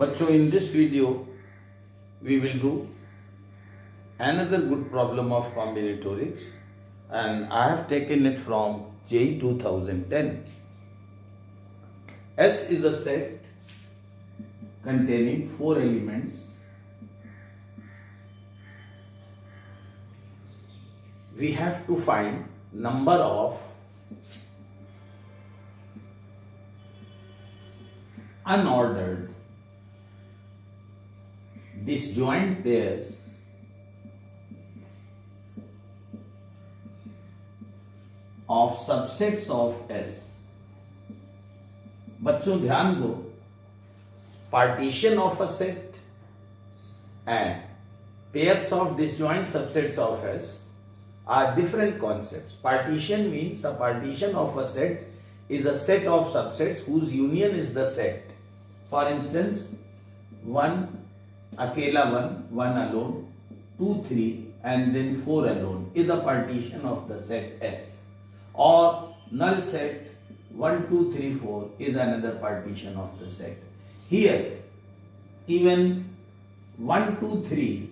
बच्चों, in this video we will do another good problem of combinatorics, and I have taken it from JEE 2010. S is a set containing 4 elements. We have to find number of unordered disjoint pairs of subsets of S. बच्चों ध्यान दो, partition of a set and pairs of disjoint subsets of S are different concepts. Partition means a partition of a set is a set of subsets whose union is the set. For instance, 1 akela 1 alone, 2 3 and then 4 alone is a partition of the set S. Or null set 1 2 3 4 is another partition of the set. Here even 1 2 3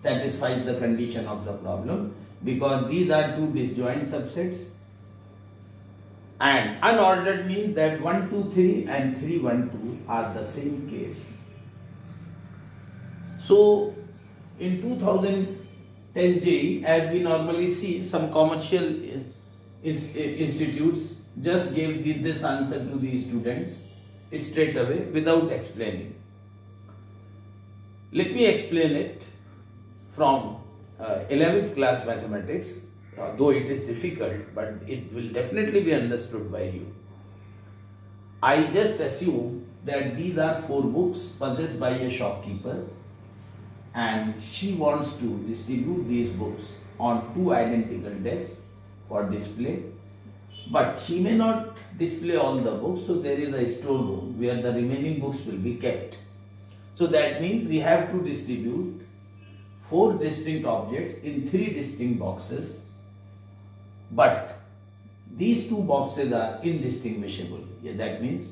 satisfies the condition of the problem because these are two disjoint subsets, and unordered means that 1 2 3 and 3 1 2 are the same case. So in 2010 JEE, as we normally see, some commercial institutes just gave this answer to the students straight away without explaining. Let me explain it from 11th class mathematics, though it is difficult, but it will definitely be understood by you. I just assume that these are 4 books possessed by a shopkeeper, and she wants to distribute these books on 2 identical desks for display, but she may not display all the books, so there is a storeroom where the remaining books will be kept. So that means we have to distribute 4 distinct objects in 3 distinct boxes, but these 2 boxes are indistinguishable. That means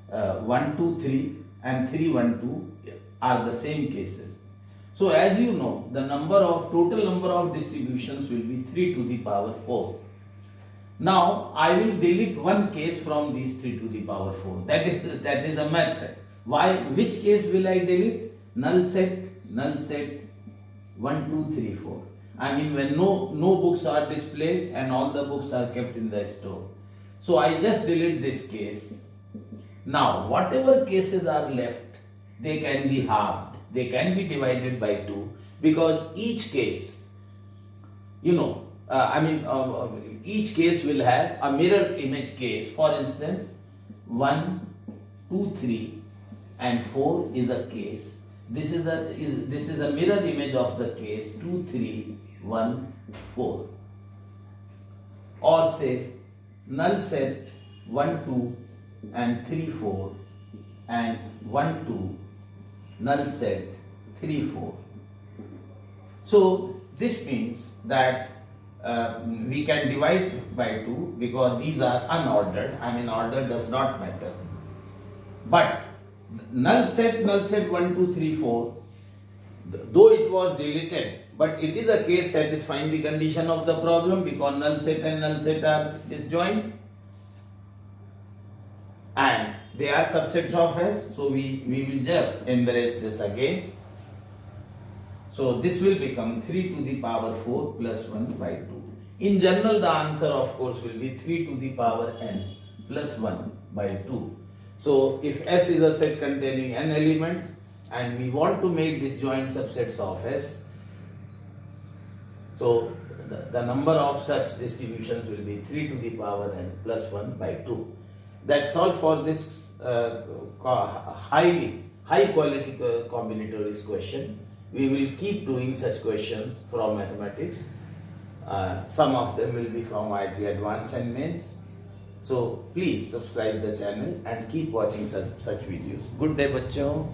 1 2 3 and 3 1 2 are the same cases. So as you know, the total number of distributions will be 3 to the power 4. Now I will delete one case from these 3 to the power 4. That is a method. Why? Which case will I delete? Null set 1 2 3 4. I mean when no books are displayed and all the books are kept in the store. So I just delete this case. Now whatever cases are left, they can be halved. They can be divided by 2 because each case, each case will have a mirror image case. For instance, 1 2 3 and 4 is a case. This is a mirror image of the case 2 3 1 4. Or say null set 1 2 and 3 4 and 1 2 null set 3 4. So this means that we can divide by 2 because these are unordered. Order does not matter. But null set 1 2 3 4, though it was deleted, but it is a case satisfying the condition of the problem because null set and null set are disjoint and they are subsets of S. So we will just embrace this again. So this will become 3 to the power 4 plus 1 by 2. In general, the answer of course will be 3 to the power n plus 1 by 2. So if S is a set containing n elements and we want to make disjoint subsets of S, so the number of such distributions will be 3 to the power n plus 1 by 2. That's all for this high quality combinatorics question. We will keep doing such questions from mathematics. Some of them will be from IIT Advanced and Mains. So please subscribe the channel and keep watching such videos. Good day, bachcho.